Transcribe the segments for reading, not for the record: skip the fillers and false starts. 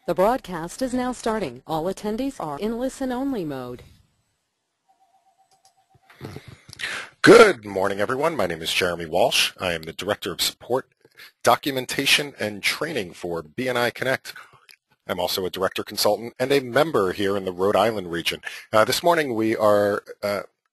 The broadcast is now starting. All attendees are in listen-only mode. Good morning, everyone. My name is Jeremy Walsh. I am the Director of Support, Documentation, and Training for BNI Connect. I'm also a Director Consultant and a member here in the Rhode Island region. This morning we are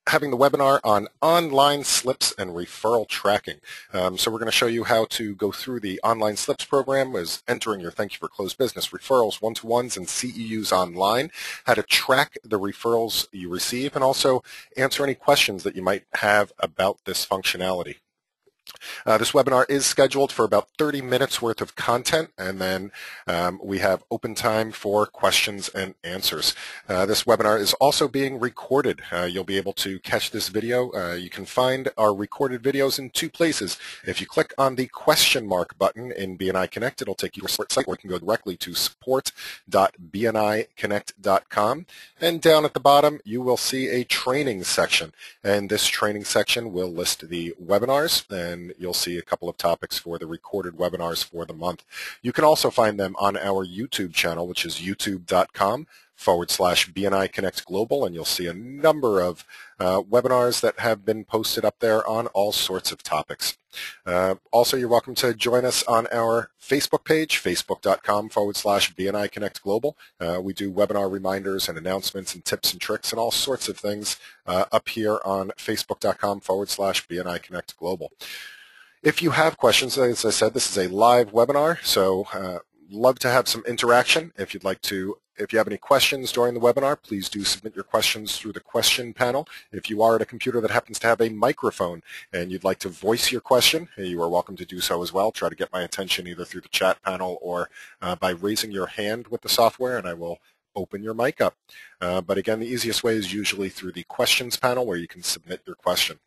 having the webinar on online slips and referral tracking. So we're going to show you how to go through the online slips program as entering your thank you for closed business referrals, one-to-ones, and CEUs online, how to track the referrals you receive, and also answer any questions that you might have about this functionality. This webinar is scheduled for about 30 minutes worth of content, and then we have open time for questions and answers. This webinar is also being recorded. You'll be able to catch this video. You can find our recorded videos in two places. If you click on the question mark button in BNI Connect, it'll take you to our site where you can go directly to support.bniconnect.com. And down at the bottom, you will see a training section. And this training section will list the webinars, and you'll see a couple of topics for the recorded webinars for the month. You can also find them on our YouTube channel, which is youtube.com/BNI Connect Global, and you'll see a number of webinars that have been posted up there on all sorts of topics. Also, you're welcome to join us on our Facebook page, facebook.com/BNI Connect Global. We do webinar reminders and announcements and tips and tricks and all sorts of things up here on facebook.com/BNI Connect Global. If you have questions, as I said, this is a live webinar, so love to have some interaction. If you have any questions during the webinar, please do submit your questions through the question panel. If you are at a computer that happens to have a microphone and you'd like to voice your question, you are welcome to do so as well. Try to get my attention either through the chat panel or by raising your hand with the software, and I will open your mic up. But again, the easiest way is usually through the questions panel where you can submit your question.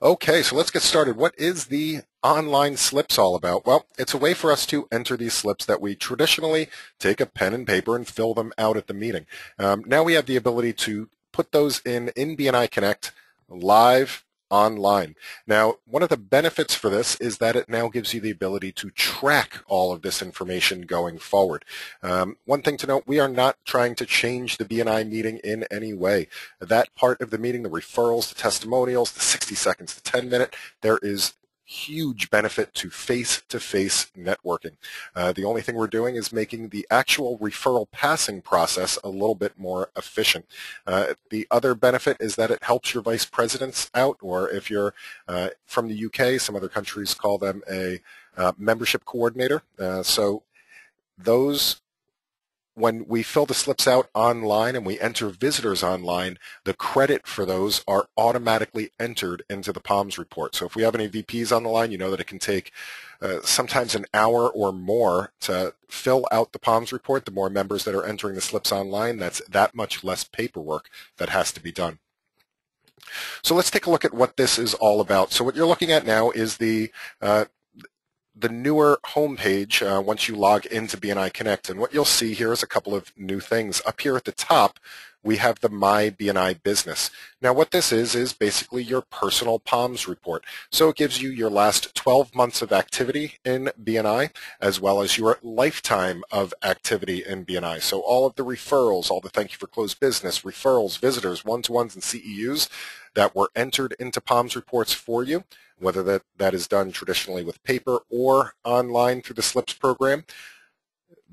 Okay, so let's get started. What is the online slips all about? Well, it's a way for us to enter these slips that we traditionally take a pen and paper and fill them out at the meeting. Now we have the ability to put those in BNI Connect live online. Now, one of the benefits for this is that it now gives you the ability to track all of this information going forward. One thing to note, we are not trying to change the BNI meeting in any way. That part of the meeting, the referrals, the testimonials, the 60 seconds, the 10-minute, there is huge benefit to face-to-face networking. The only thing we're doing is making the actual referral passing process a little bit more efficient. The other benefit is that it helps your vice presidents out, or if you're from the UK, some other countries call them a membership coordinator. So those, when we fill the slips out online and we enter visitors online, the credit for those are automatically entered into the POMS report. So if we have any VPs on the line, you know that it can take sometimes an hour or more to fill out the POMS report. The more members that are entering the slips online, that's that much less paperwork that has to be done. So let's take a look at what this is all about. So what you're looking at now is the newer homepage once you log into BNI Connect. And what you'll see here is a couple of new things. Up here at the top, we have the My BNI Business. Now what this is basically your personal POMS report. So it gives you your last 12 months of activity in BNI as well as your lifetime of activity in BNI. So all of the referrals, all the thank you for closed business, referrals, visitors, one-to-ones, and CEUs that were entered into POMS reports for you, whether that is done traditionally with paper or online through the SLIPS program,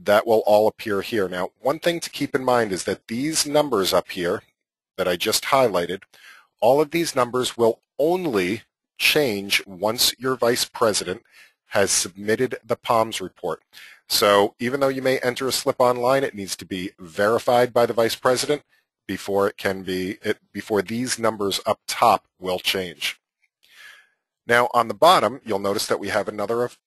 that will all appear here. Now, one thing to keep in mind is that these numbers up here that I just highlighted, all of these numbers will only change once your vice president has submitted the POMS report. So even though you may enter a slip online, it needs to be verified by the vice president before before these numbers up top will change. Now on the bottom, you'll notice that we have number of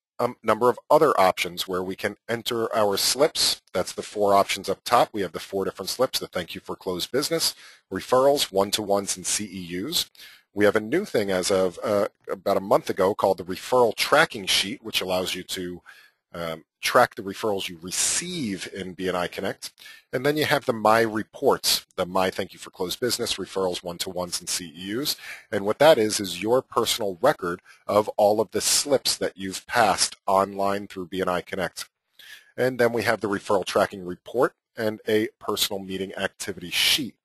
other options where we can enter our slips. That's the 4 options up top. We have the 4 different slips, the thank you for closed business, referrals, one-to-ones, and CEUs. We have a new thing as of about a month ago called the referral tracking sheet, which allows you to track the referrals you receive in BNI Connect. And then you have the My Reports, the My Thank You for Closed Business, Referrals, One-to-Ones, and CEUs. And what that is your personal record of all of the slips that you've passed online through BNI Connect. And then we have the referral tracking report and a personal meeting activity sheet.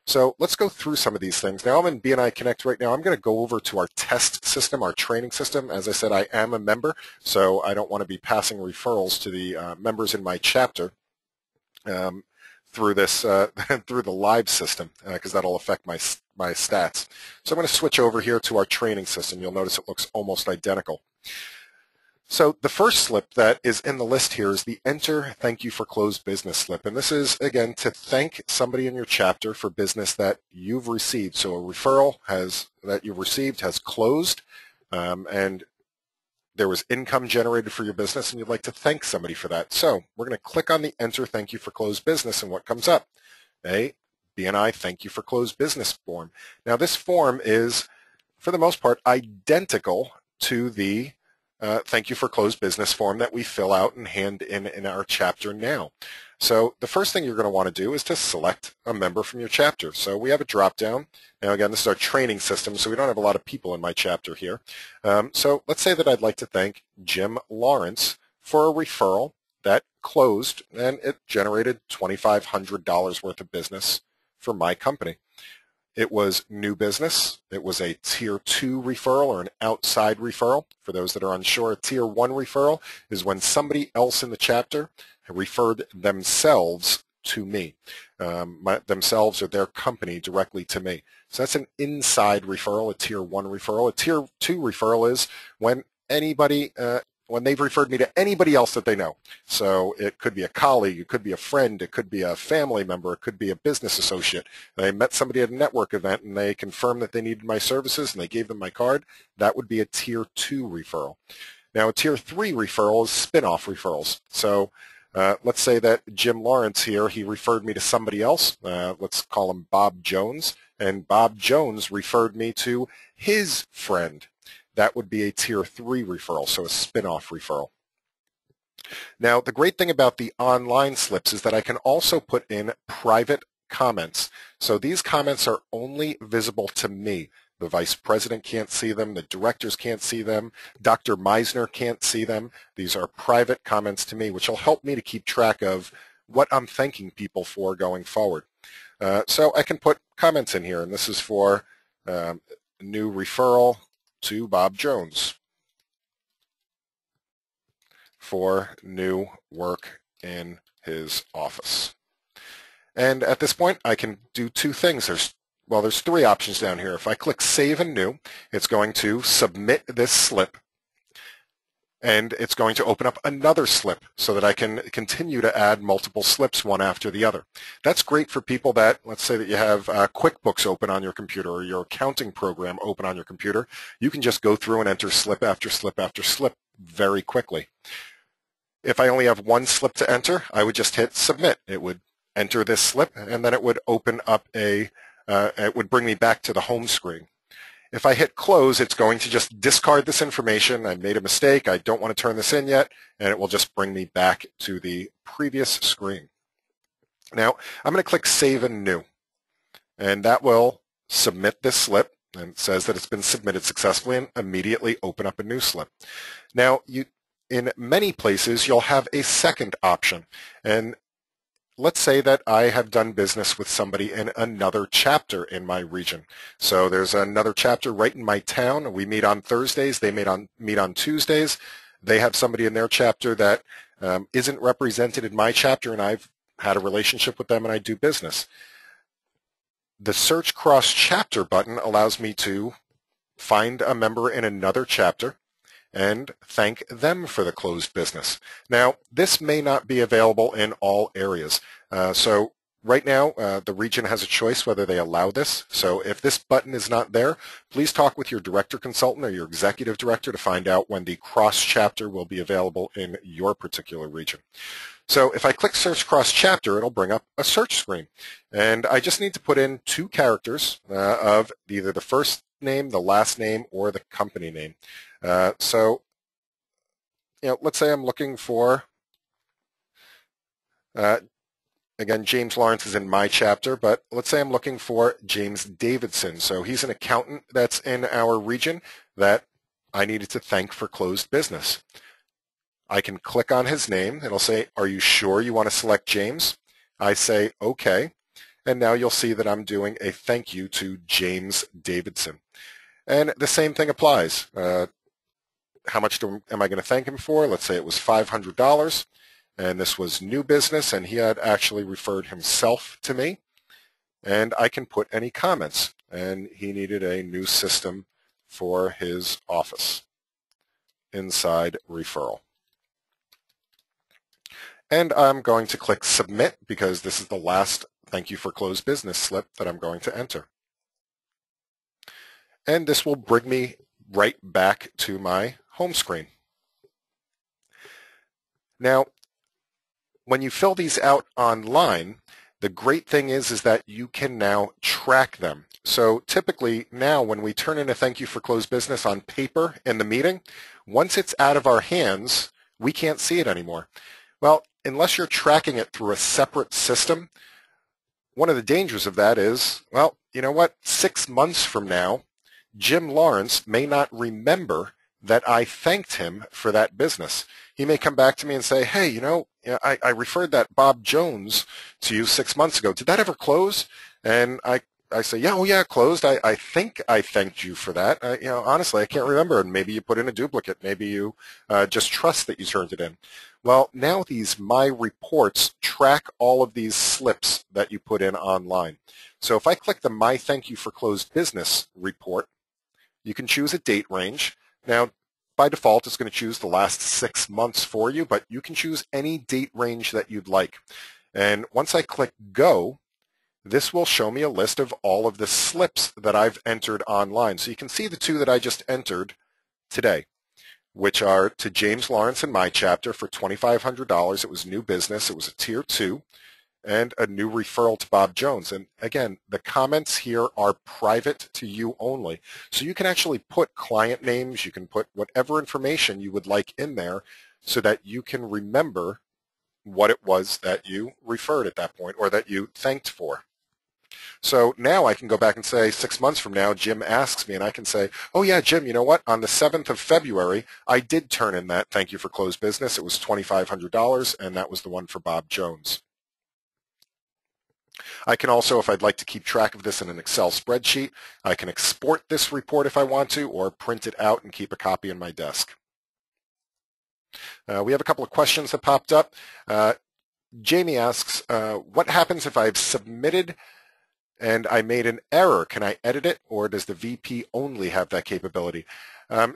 So let's go through some of these things. Now I'm in BNI Connect right now. I'm going to go over to our test system, our training system. As I said, I am a member, so I don't want to be passing referrals to the members in my chapter through this through the live system, because that'll affect my stats. So I'm going to switch over here to our training system. You'll notice it looks almost identical. So the first slip that is in the list here is the Enter Thank You for Closed Business slip. And this is, again, to thank somebody in your chapter for business that you've received. So a referral that you've received has closed, and there was income generated for your business, and you'd like to thank somebody for that. So we're going to click on the Enter Thank You for Closed Business, and what comes up? A BNI Thank You for Closed Business form. Now this form is, for the most part, identical to the Thank You for Closed Business form that we fill out and hand in our chapter now. So the first thing you're going to want to do is to select a member from your chapter. So we have a drop-down. Now again, this is our training system, so we don't have a lot of people in my chapter here. So let's say that I'd like to thank Jim Lawrence for a referral that closed, and it generated $2,500 worth of business for my company. It was new business. It was a Tier 2 referral or an outside referral. For those that are unsure, a Tier 1 referral is when somebody else in the chapter referred themselves to me, themselves or their company directly to me. So that's an inside referral, a Tier 1 referral. A Tier 2 referral is when anybody, when they've referred me to anybody else that they know. So it could be a colleague, it could be a friend, it could be a family member, it could be a business associate. They met somebody at a network event and they confirmed that they needed my services and they gave them my card. That would be a Tier 2 referral. Now a Tier 3 referral is spin-off referrals. So let's say that Jim Lawrence here, he referred me to somebody else. Let's call him Bob Jones. And Bob Jones referred me to his friend. That would be a Tier 3 referral, so a spin-off referral. Now, the great thing about the online slips is that I can also put in private comments. So these comments are only visible to me. The vice president can't see them. The directors can't see them. Dr. Meisner can't see them. These are private comments to me, which will help me to keep track of what I'm thanking people for going forward. So I can put comments in here, and this is for new referral to Bob Jones for new work in his office. And at this point, I can do two things. There's three options down here. If I click Save and New, it's going to submit this slip, and it's going to open up another slip so that I can continue to add multiple slips one after the other. That's great for people that, let's say that you have QuickBooks open on your computer or your accounting program open on your computer. You can just go through and enter slip after slip after slip very quickly. If I only have one slip to enter, I would just hit Submit. It would enter this slip, and then it would open up it would bring me back to the home screen. If I hit close, it's going to just discard this information. I made a mistake. I don't want to turn this in yet, and it will just bring me back to the previous screen. Now, I'm going to click Save and New, and that will submit this slip, and it says that it's been submitted successfully, and immediately open up a new slip. Now, in many places, you'll have a second option, and let's say that I have done business with somebody in another chapter in my region. So there's another chapter right in my town. We meet on Thursdays. They meet on Tuesdays. They have somebody in their chapter that isn't represented in my chapter, and I've had a relationship with them and I do business. The Search Cross Chapter button allows me to find a member in another chapter and thank them for the closed business. Now, this may not be available in all areas. So right now, the region has a choice whether they allow this. So if this button is not there, please talk with your director consultant or your executive director to find out when the cross chapter will be available in your particular region. So if I click Search Cross Chapter, it'll bring up a search screen. And I just need to put in 2 characters of either the first name, the last name, or the company name. So, let's say I'm looking for, again, James Lawrence is in my chapter, but let's say I'm looking for James Davidson. So he's an accountant that's in our region that I needed to thank for closed business. I can click on his name. It'll say, are you sure you want to select James? I say, okay. And now you'll see that I'm doing a thank you to James Davidson. And the same thing applies. How much am I going to thank him for? Let's say it was $500. And this was new business, and he had actually referred himself to me. And I can put any comments. And he needed a new system for his office inside referral. And I'm going to click Submit because this is the last thank you for closed business slip that I'm going to enter. And this will bring me right back to my home screen. Now, when you fill these out online, the great thing is that you can now track them. So typically now when we turn in a thank you for closed business on paper in the meeting, once it's out of our hands, we can't see it anymore. Well, unless you're tracking it through a separate system, one of the dangers of that is, well, you know what? 6 months from now, Jim Lawrence may not remember that I thanked him for that business. He may come back to me and say, hey, you know, I referred that Bob Jones to you 6 months ago. Did that ever close? And I say, yeah, oh yeah, it closed. I think I thanked you for that. Honestly, I can't remember. And maybe you put in a duplicate. Maybe you just trust that you turned it in. Well, now these My Reports track all of these slips that you put in online. So if I click the My Thank You for Closed Business report, you can choose a date range. Now, by default, it's going to choose the last 6 months for you, but you can choose any date range that you'd like. And once I click Go, this will show me a list of all of the slips that I've entered online. So you can see the two that I just entered today, which are to James Lawrence in my chapter for $2,500. It was new business. It was a tier 2 and a new referral to Bob Jones. And again, the comments here are private to you only. So you can actually put client names. You can put whatever information you would like in there so that you can remember what it was that you referred at that point or that you thanked for. So now I can go back and say 6 months from now, Jim asks me, and I can say, oh yeah, Jim, you know what? On the 7th of February, I did turn in that thank you for closed business. It was $2,500, and that was the one for Bob Jones. I can also, if I'd like to keep track of this in an Excel spreadsheet, I can export this report if I want to, or print it out and keep a copy in my desk. We have a couple of questions that popped up. Jamie asks, what happens if I've submitted and I made an error? Can I edit it, or does the VP only have that capability?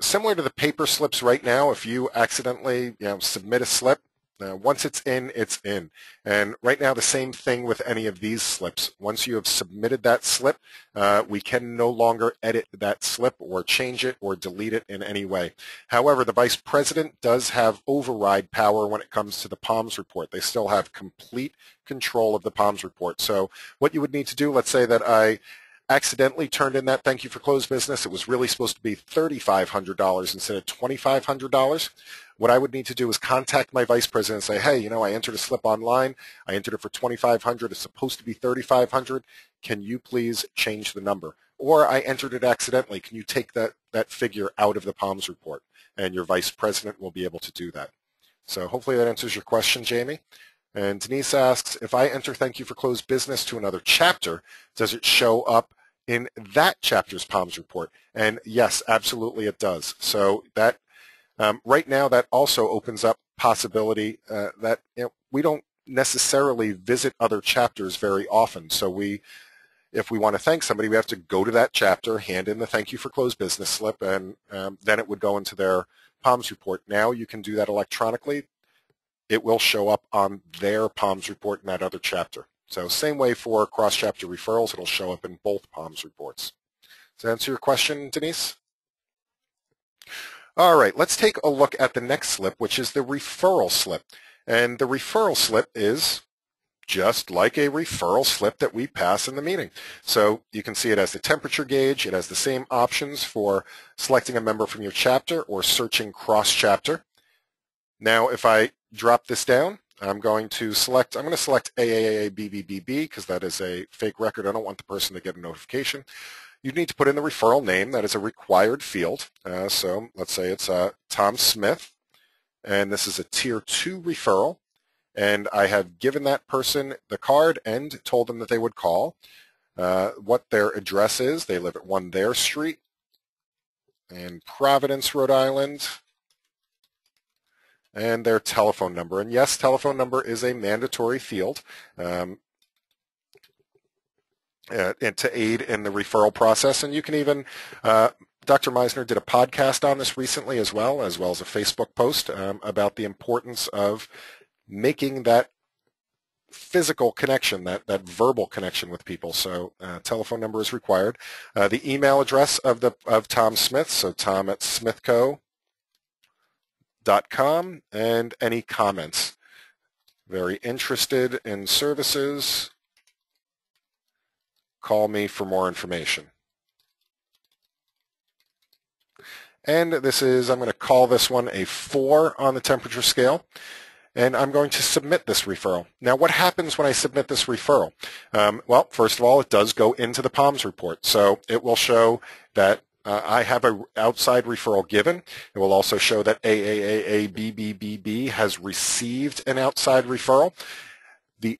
Similar to the paper slips right now, if you accidentally submit a slip, once it's in, it's in. And right now, the same thing with any of these slips. Once you have submitted that slip, we can no longer edit that slip or change it or delete it in any way. However, the Vice President does have override power when it comes to the POMS report. They still have complete control of the POMS report. So what you would need to do, let's say that I accidentally turned in that thank you for closed business. It was really supposed to be $3,500 instead of $2,500. What I would need to do is contact my vice president and say, hey, I entered a slip online. I entered it for $2,500. It's supposed to be $3,500. Can you please change the number? Or I entered it accidentally. Can you take that figure out of the POMS report? And your vice president will be able to do that. So hopefully that answers your question, Jamie. And Denise asks, if I enter thank you for closed business to another chapter, does it show up in that chapter's POMS report? And yes, absolutely it does. So that right now that also opens up possibility that we don't necessarily visit other chapters very often. So if we want to thank somebody, we have to go to that chapter, hand in the thank you for closed business slip, and then it would go into their POMS report. Now you can do that electronically. It will show up on their POMS report in that other chapter. So same way for cross-chapter referrals, it'll show up in both POMS reports. Does that answer your question, Denise? All right, let's take a look at the next slip, which is the referral slip. And the referral slip is just like a referral slip that we pass in the meeting. So you can see it has the temperature gauge. It has the same options for selecting a member from your chapter or searching cross-chapter. Now, if I drop this down, I'm going to select AAABBBB because that is a fake record. I don't want the person to get a notification. You need to put in the referral name. That is a required field. So let's say it's Tom Smith. and this is a Tier 2 referral, and I have given that person the card and told them that they would call. What their address is, they live at 1 Thayer Street in Providence, Rhode Island, and their telephone number. And yes, telephone number is a mandatory field and to aid in the referral process. And you can even, Dr. Meisner did a podcast on this recently as well as a Facebook post about the importance of making that physical connection, that verbal connection with people. So telephone number is required. The email address of Tom Smith, so tom@smithco.com, and any comments. Very interested in services. Call me for more information. And this is, I'm going to call this one a 4 on the temperature scale. And I'm going to submit this referral. Now, what happens when I submit this referral? Well, first of all, it does go into the POMS report. So it will show that I have an outside referral given. It will also show that AAAABBBB has received an outside referral. The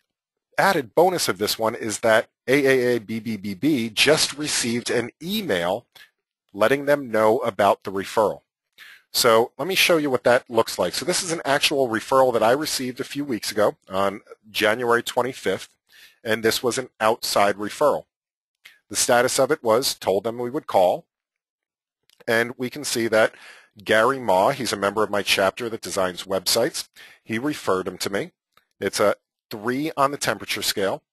added bonus of this one is that AAABBBB just received an email letting them know about the referral. So let me show you what that looks like. So this is an actual referral that I received a few weeks ago on January 25th, and this was an outside referral. The status of it was told them we would call, and we can see that Gary Ma, he's a member of my chapter that designs websites, he referred him to me. It's a 3 on the temperature scale.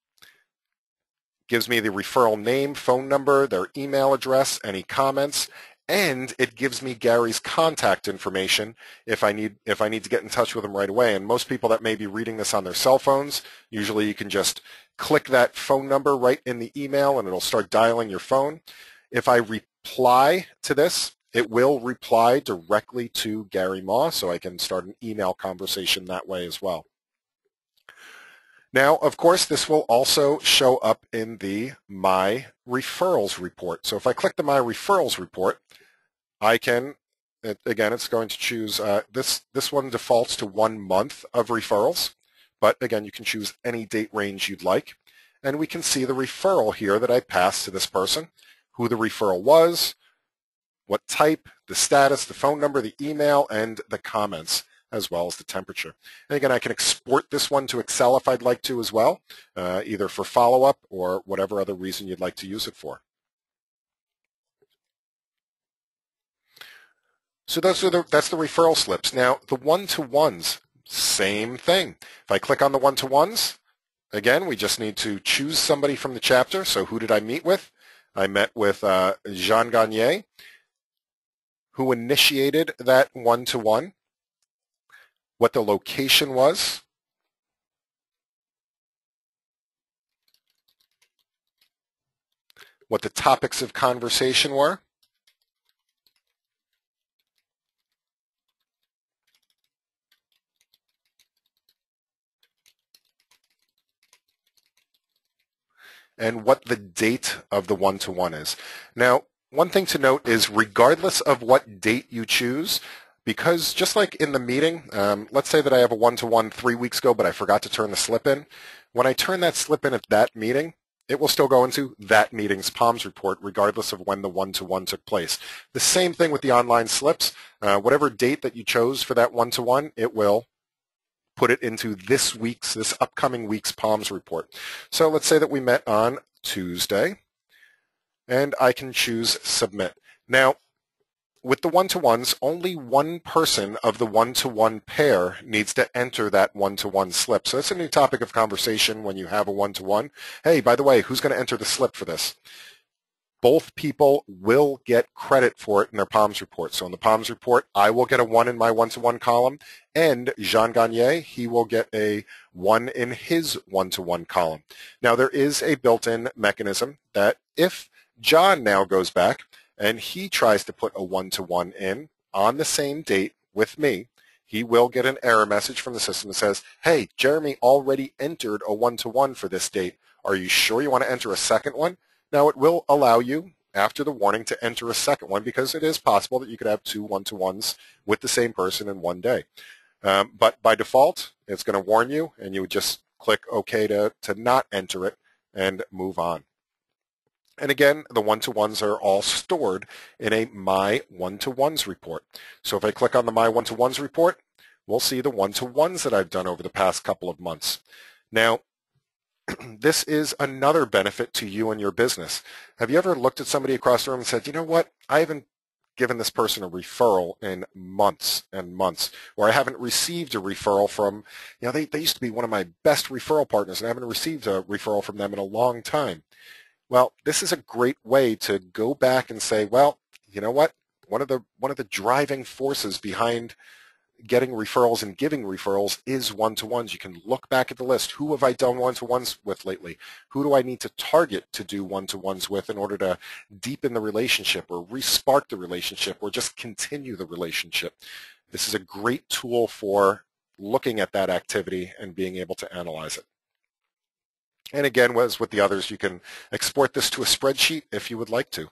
Gives me the referral name, phone number, their email address, any comments, and it gives me Gary's contact information if I need to get in touch with him right away. And most people that may be reading this on their cell phones, usually you can just click that phone number right in the email and it'll start dialing your phone. If I reply to this, it will reply directly to Gary Ma, so I can start an email conversation that way as well. Now, of course, this will also show up in the My Referrals report. So if I click the My Referrals report, I can, again, it's going to choose, this one defaults to 1 month of referrals, but again, you can choose any date range you'd like. And we can see the referral here that I passed to this person, who the referral was, what type, the status, the phone number, the email, and the comments, as well as the temperature. And again, I can export this one to Excel if I'd like to as well, either for follow-up or whatever other reason you'd like to use it for. So that's the referral slips. Now, the one-to-ones, same thing. If I click on the one-to-ones, again, we just need to choose somebody from the chapter. So who did I meet with? I met with Jean Gagné, who initiated that one-to-one, what the location was, what the topics of conversation were, and what the date of the one-to-one is. Now, one thing to note is regardless of what date you choose, because just like in the meeting, let's say that I have a one-to-one 3 weeks ago, but I forgot to turn the slip in. When I turn that slip in at that meeting, it will still go into that meeting's POMS report, regardless of when the one-to-one took place. The same thing with the online slips. Whatever date that you chose for that one-to-one, it will put it into this upcoming week's POMS report. So let's say that we met on Tuesday, and I can choose Submit. Now, with the one-to-ones, only one person of the one-to-one pair needs to enter that one-to-one slip. So that's a new topic of conversation when you have a one-to-one. Hey, by the way, who's going to enter the slip for this? Both people will get credit for it in their POMS report. So in the POMS report, I will get a 1 in my one-to-one column, and Jean Gagné, he will get a 1 in his one-to-one column. Now, there is a built-in mechanism that if John now goes back and he tries to put a one-to-one in on the same date with me, he will get an error message from the system that says, hey, Jeremy already entered a one-to-one for this date. Are you sure you want to enter a second one? Now, it will allow you, after the warning, to enter a second one because it is possible that you could have 2 one-to-ones with the same person in one day. But by default, it's going to warn you, and you would just click OK to not enter it and move on. And again, the one-to-ones are all stored in a My One-to-Ones report. So if I click on the My One-to-Ones report, we'll see the one-to-ones that I've done over the past couple of months. Now, this is another benefit to you and your business. Have you ever looked at somebody across the room and said, you know what, I haven't given this person a referral in months and months, or I haven't received a referral from, they used to be one of my best referral partners, and I haven't received a referral from them in a long time. Well, this is a great way to go back and say, well, you know what? One of the driving forces behind getting referrals and giving referrals is one-to-ones. You can look back at the list. Who have I done one-to-ones with lately? Who do I need to target to do one-to-ones with in order to deepen the relationship or re-spark the relationship or just continue the relationship? This is a great tool for looking at that activity and being able to analyze it. And again, as with the others, you can export this to a spreadsheet if you would like to.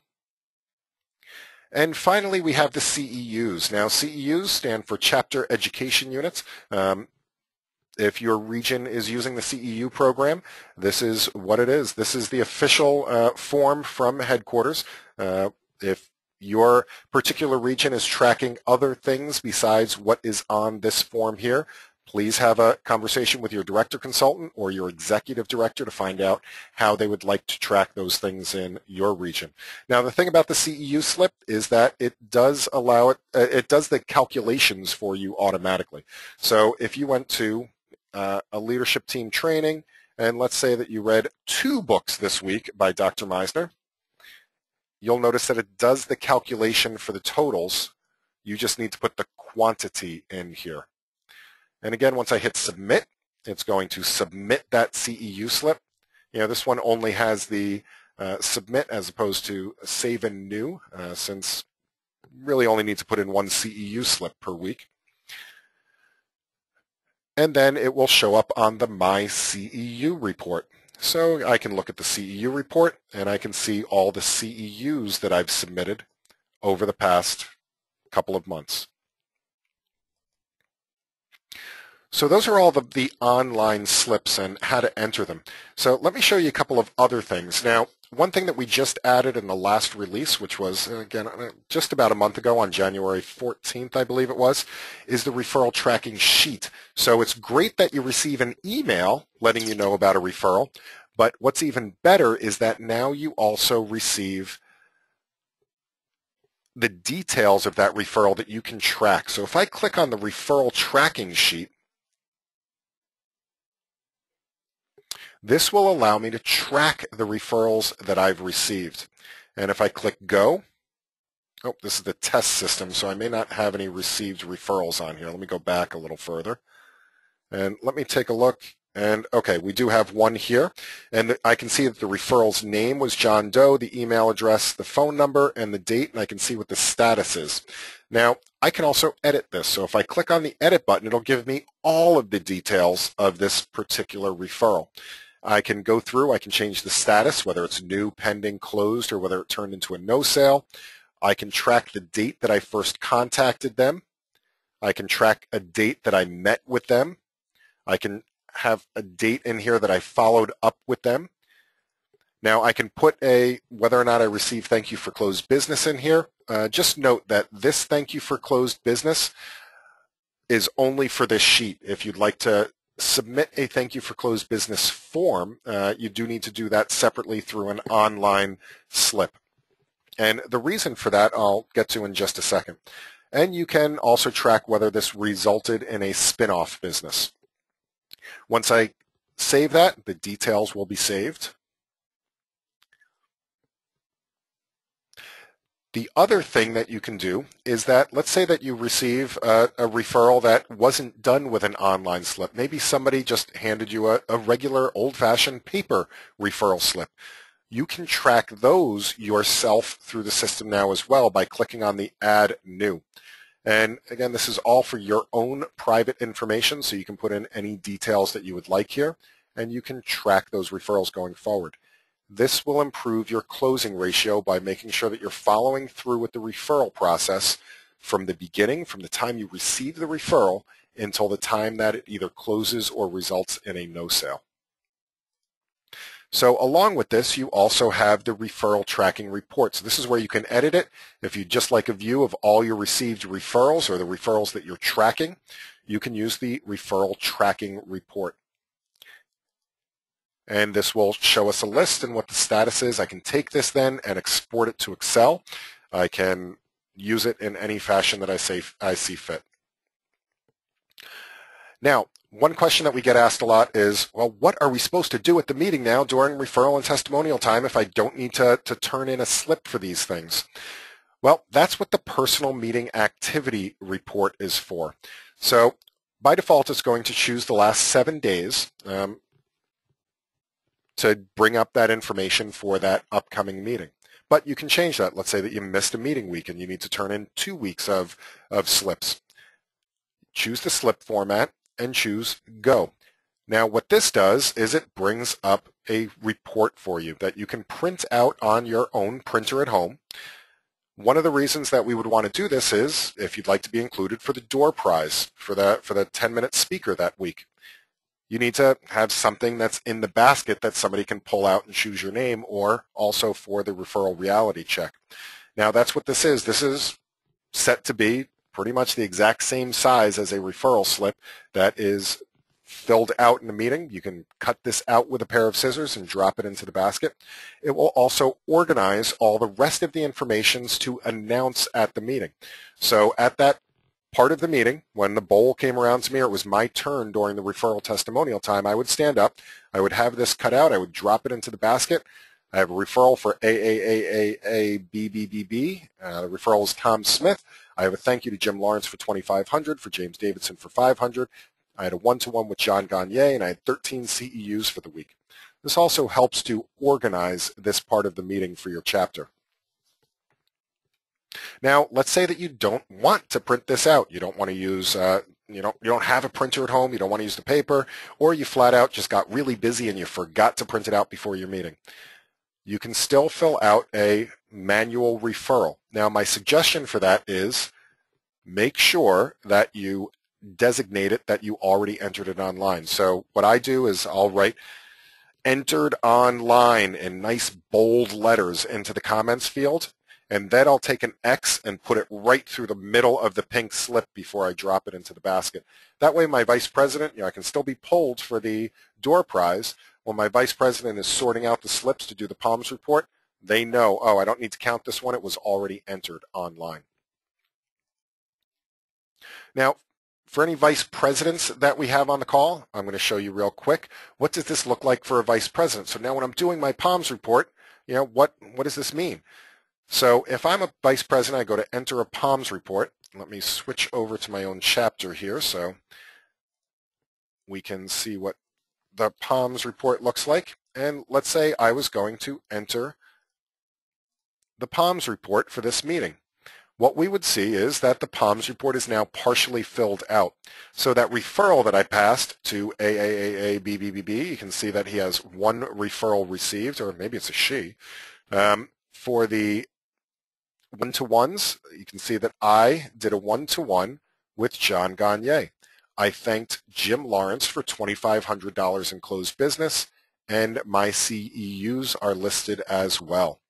And finally, we have the CEUs. Now, CEUs stand for Chapter Education Units. If your region is using the CEU program, this is what it is. This is the official form from headquarters. If your particular region is tracking other things besides what is on this form here, please have a conversation with your director consultant or your executive director to find out how they would like to track those things in your region. Now, the thing about the CEU slip is that it does allow it does the calculations for you automatically. So if you went to a leadership team training, and let's say that you read 2 books this week by Dr. Meisner, you'll notice that it does the calculation for the totals. You just need to put the quantity in here. And again, once I hit submit, it's going to submit that CEU slip. This one only has the submit as opposed to save and new, since really only need to put in 1 CEU slip per week. And then it will show up on the My CEU report. So I can look at the CEU report, and I can see all the CEUs that I've submitted over the past couple of months. So those are all the online slips and how to enter them. So let me show you a couple of other things. Now, one thing that we just added in the last release, which was, again, just about a month ago on January 14th, I believe it was, is the referral tracking sheet. So it's great that you receive an email letting you know about a referral, but what's even better is that now you also receive the details of that referral that you can track. So if I click on the referral tracking sheet, this will allow me to track the referrals that I've received. And if I click go, this is the test system, so I may not have any received referrals on here. Let me go back a little further. And let me take a look. And okay, we do have one here. And I can see that the referral's name was John Doe, the email address, the phone number, and the date, and I can see what the status is. Now, I can also edit this. So if I click on the edit button, it'll give me all of the details of this particular referral. I can go through, I can change the status, whether it's new, pending, closed, or whether it turned into a no sale. I can track the date that I first contacted them. I can track a date that I met with them. I can have a date in here that I followed up with them. Now I can put whether or not I received thank you for closed business in here. Just note that this thank you for closed business is only for this sheet. If you'd like to submit a thank you for closed business form, you do need to do that separately through an online slip. And the reason for that I'll get to in just a second. And you can also track whether this resulted in a spin-off business. Once I save that, the details will be saved. The other thing that you can do is that, let's say that you receive a referral that wasn't done with an online slip. Maybe somebody just handed you a regular old-fashioned paper referral slip. You can track those yourself through the system now as well by clicking on the Add New. And again, this is all for your own private information, so you can put in any details that you would like here, and you can track those referrals going forward. This will improve your closing ratio by making sure that you're following through with the referral process from the beginning, from the time you receive the referral, until the time that it either closes or results in a no sale. So along with this, you also have the referral tracking report. So this is where you can edit it. If you'd just like a view of all your received referrals or the referrals that you're tracking, you can use the referral tracking report. And this will show us a list and what the status is. I can take this then and export it to Excel. I can use it in any fashion that I see fit. Now, one question that we get asked a lot is, well, what are we supposed to do at the meeting now during referral and testimonial time if I don't need to turn in a slip for these things? Well, that's what the personal meeting activity report is for. So by default, it's going to choose the last 7 days to bring up that information for that upcoming meeting. But you can change that. Let's say that you missed a meeting week and you need to turn in 2 weeks of slips. Choose the slip format and choose Go. Now what this does is it brings up a report for you that you can print out on your own printer at home. One of the reasons that we would want to do this is if you'd like to be included for the door prize for the 10-minute speaker that week. You need to have something that's in the basket that somebody can pull out and choose your name, or also for the referral reality check. Now that's what this is. This is set to be pretty much the exact same size as a referral slip that is filled out in the meeting. You can cut this out with a pair of scissors and drop it into the basket. It will also organize all the rest of the informations to announce at the meeting. So at that part of the meeting, when the bowl came around to me, or it was my turn during the referral testimonial time, I would stand up, I would have this cut out, I would drop it into the basket. I have a referral for AAAAABBBB. The referral is Tom Smith. I have a thank you to Jim Lawrence for $2,500, for James Davidson for $500. I had a one-to-one with John Gagne, and I had 13 CEUs for the week. This also helps to organize this part of the meeting for your chapter. Now, let's say that you don't want to print this out. You don't want to use, you don't have a printer at home. You don't want to use the paper, or you flat out just got really busy and you forgot to print it out before your meeting. You can still fill out a manual referral. Now, my suggestion for that is make sure that you designate it that you already entered it online. So what I do is I'll write entered online in nice bold letters into the comments field, and then I'll take an X and put it right through the middle of the pink slip before I drop it into the basket. That way my vice president, I can still be pulled for the door prize. When my vice president is sorting out the slips to do the POMS report, they know, oh, I don't need to count this one. It was already entered online. Now, for any vice presidents that we have on the call, I'm going to show you real quick. What does this look like for a vice president? So now when I'm doing my POMS report, what does this mean? So if I'm a vice president, I go to enter a POMS report. Let me switch over to my own chapter here so we can see what the POMS report looks like. And let's say I was going to enter the POMS report for this meeting. What we would see is that the POMS report is now partially filled out. So that referral that I passed to AAAABBBB, you can see that he has one referral received, or maybe it's a she. For the one-to-ones, you can see that I did a one-to-one with John Gagne. I thanked Jim Lawrence for $2,500 in closed business, and my CEUs are listed as well.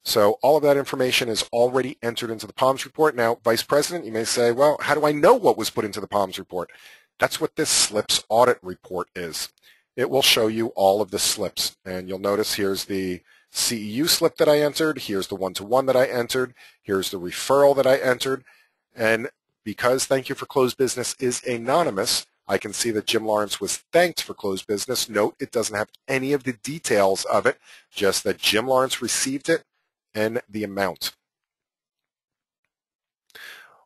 So all of that information is already entered into the POMS report. Now, Vice President, you may say, well, how do I know what was put into the POMS report? That's what this slips audit report is. It will show you all of the slips, and you'll notice here's the CEU slip that I entered, here's the one-to-one that I entered, here's the referral that I entered, and because thank you for closed business is anonymous, I can see that Jim Lawrence was thanked for closed business. Note, it doesn't have any of the details of it, just that Jim Lawrence received it and the amount.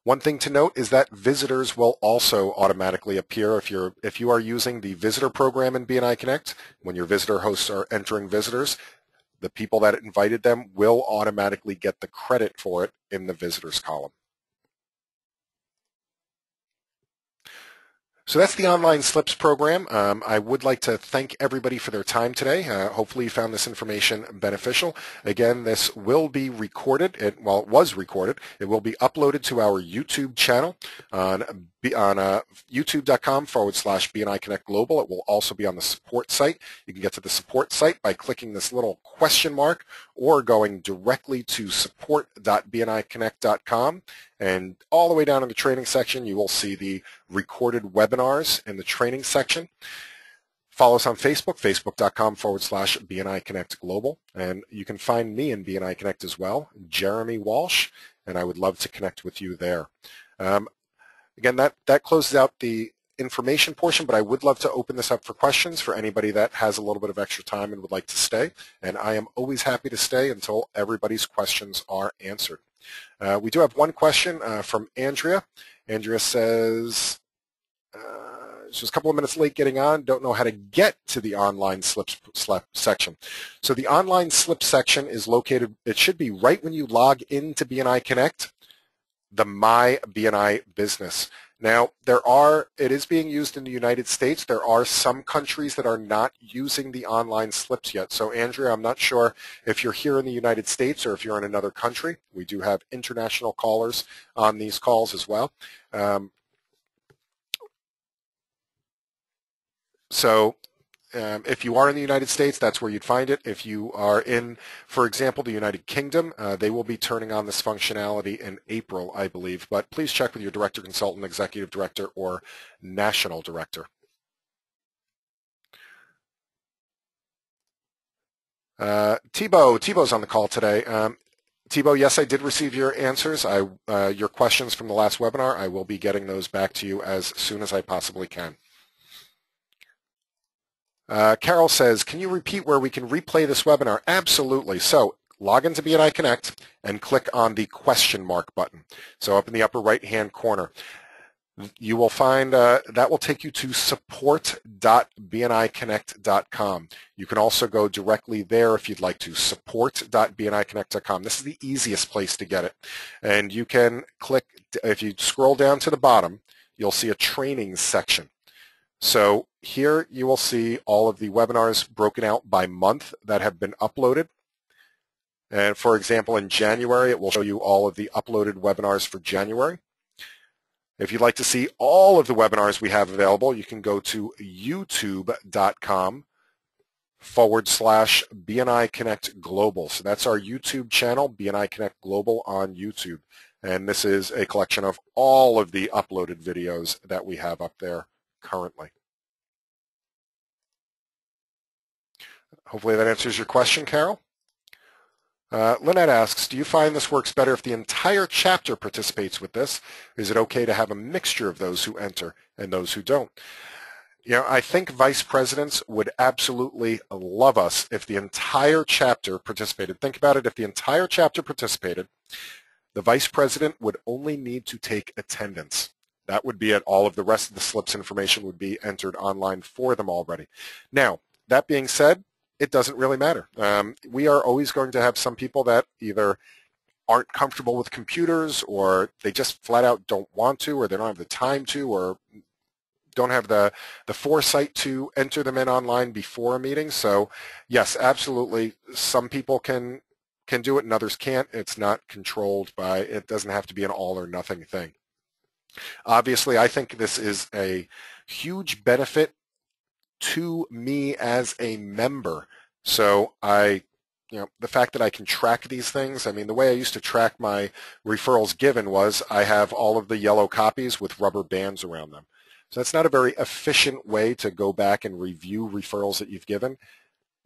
One thing to note is that visitors will also automatically appear if you are using the visitor program in BNI Connect. When your visitor hosts are entering visitors, the people that invited them will automatically get the credit for it in the visitors column. So that's the Online Slips program. I would like to thank everybody for their time today. Hopefully you found this information beneficial. Again, this will be recorded. It was recorded. It will be uploaded to our YouTube channel on youtube.com/BNI Connect Global. It will also be on the support site. You can get to the support site by clicking this little question mark or going directly to support.bniconnect.com. And all the way down in the training section, you will see the recorded webinars in the training section. Follow us on Facebook, facebook.com/BNI Connect Global. And you can find me in BNI Connect as well, Jeremy Walsh, and I would love to connect with you there. Again, that closes out the information portion, but I would love to open this up for questions for anybody that has a little bit of extra time and would like to stay. And I am always happy to stay until everybody's questions are answered. We do have one question from Andrea. Andrea says, she was a couple of minutes late getting on, don't know how to get to the online slips section. So the online slip section is located, it should be right when you log into BNI Connect, the My BNI Business. Now, it is being used in the United States. There are some countries that are not using the online slips yet. So, Andrea, I'm not sure if you're here in the United States or if you're in another country. We do have international callers on these calls as well. If you are in the United States, that's where you'd find it. If you are in, for example, the United Kingdom, they will be turning on this functionality in April, I believe. But please check with your director, consultant, executive director, or national director. Thibaut's on the call today. Thibaut, yes, I did receive your answers. Your questions from the last webinar. I will be getting those back to you as soon as I possibly can. Carol says, can you repeat where we can replay this webinar? Absolutely. So log into BNI Connect and click on the question mark button. So up in the upper right-hand corner, you will find that will take you to support.bniconnect.com. You can also go directly there if you'd like to, support.bniconnect.com. This is the easiest place to get it. And you can click, if you scroll down to the bottom, you'll see a training section. So here you will see all of the webinars broken out by month that have been uploaded. And for example, in January, it will show you all of the uploaded webinars for January. If you'd like to see all of the webinars we have available, you can go to youtube.com/BNI Connect Global. So that's our YouTube channel, BNI Connect Global on YouTube. And this is a collection of all of the uploaded videos that we have up there currently. Hopefully that answers your question, Carol. Lynette asks, do you find this works better if the entire chapter participates with this? Is it okay to have a mixture of those who enter and those who don't? You know, I think vice presidents would absolutely love us if the entire chapter participated. Think about it. If the entire chapter participated, the vice president would only need to take attendance. That would be it. All of the rest of the slips information would be entered online for them already. Now, that being said, it doesn't really matter. We are always going to have some people that either aren't comfortable with computers, or they just flat out don't want to, or they don't have the time to, or don't have the foresight to enter them in online before a meeting. So yes, absolutely, some people can do it and others can't. It's not controlled by, it doesn't have to be an all or nothing thing. Obviously, I think this is a huge benefit to me as a member. So the fact that I can track these things, I mean, the way I used to track my referrals given was I have all of the yellow copies with rubber bands around them. So that's not a very efficient way to go back and review referrals that you've given.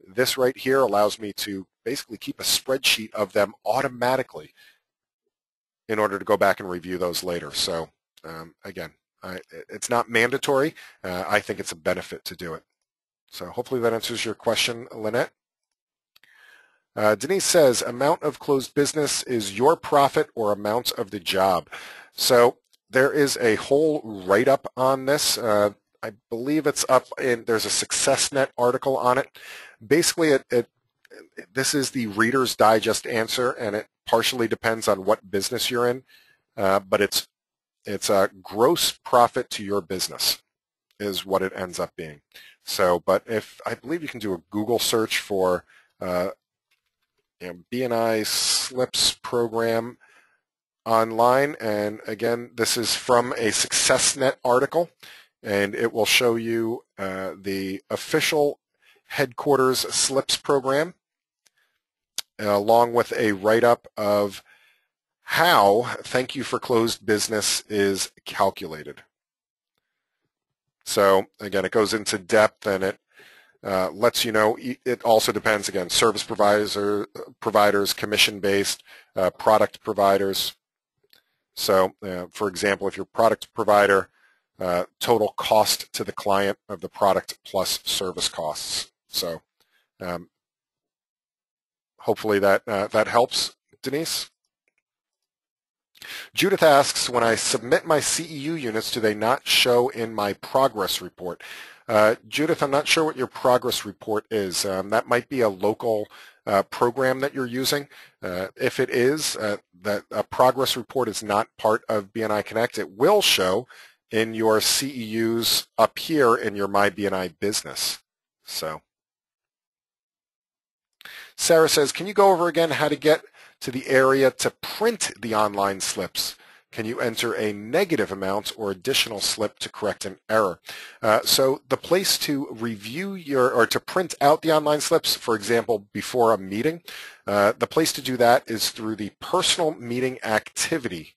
This right here allows me to basically keep a spreadsheet of them automatically in order to go back and review those later. So again, it's not mandatory. I think it's a benefit to do it. So hopefully that answers your question, Lynette. Denise says, amount of closed business is your profit or amount of the job. So there is a whole write-up on this. I believe it's up in, there's a SuccessNet article on it. Basically, this is the Reader's Digest answer, and it partially depends on what business you're in, but it's a gross profit to your business. is what it ends up being. So, but if I believe you can do a Google search for BNI Slips program online, and again, this is from a SuccessNet article, and it will show you the official headquarters Slips program, along with a write-up of how Thank You for Closed Business is calculated. So again, it goes into depth, and it lets you know. It also depends, again, service providers, commission-based, product providers. So for example, if you're a product provider, total cost to the client of the product plus service costs. So hopefully that helps, Denise. Judith asks, when I submit my CEU units, do they not show in my progress report? Judith, I'm not sure what your progress report is. That might be a local program that you're using. If it is, that a progress report is not part of BNI Connect, it will show in your CEUs up here in your My BNI business. So, Sarah says, can you go over again how to get to the area to print the online slips? Can you enter a negative amount or additional slip to correct an error? So the place to review or to print out the online slips, for example, before a meeting, the place to do that is through the personal meeting activity.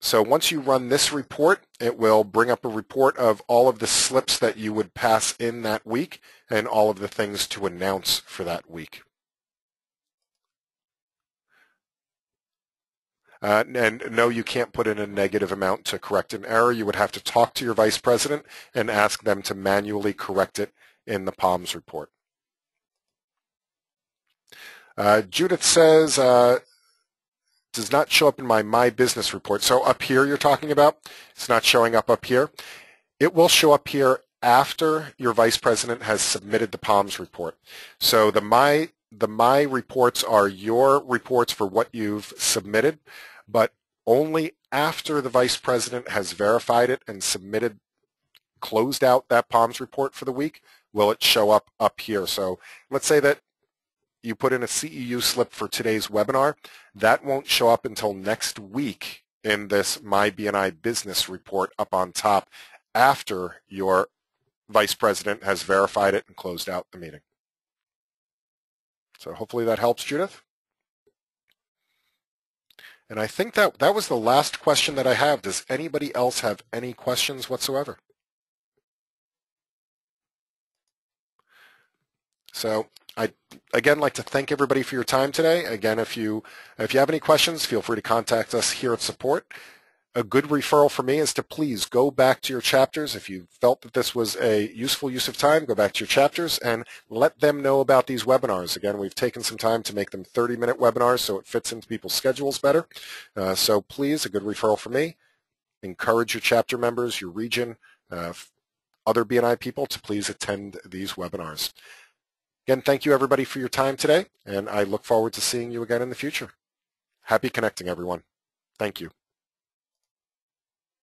So once you run this report, it will bring up a report of all of the slips that you would pass in that week and all of the things to announce for that week. And no, you can't put in a negative amount to correct an error. You would have to talk to your vice president and ask them to manually correct it in the POMS report. Judith says, does not show up in my business report. So up here you're talking about, it's not showing up here. It will show up here after your vice president has submitted the POMS report. So the my reports are your reports for what you've submitted, but only after the vice president has verified it and closed out that POMS report for the week will it show up here. So let's say that you put in a CEU slip for today's webinar. That won't show up until next week in this My BNI business report up on top after your vice president has verified it and closed out the meeting. So hopefully that helps, Judith. And I think that was the last question that I have. Does anybody else have any questions whatsoever? So I'd again like to thank everybody for your time today. Again, if you have any questions, feel free to contact us here at support. A good referral for me is to please go back to your chapters. If you felt that this was a useful use of time, go back to your chapters and let them know about these webinars. Again, we've taken some time to make them 30-minute webinars so it fits into people's schedules better. So please, a good referral for me. Encourage your chapter members, your region, other BNI people to please attend these webinars. Again, thank you everybody for your time today, and I look forward to seeing you again in the future. Happy connecting, everyone. Thank you.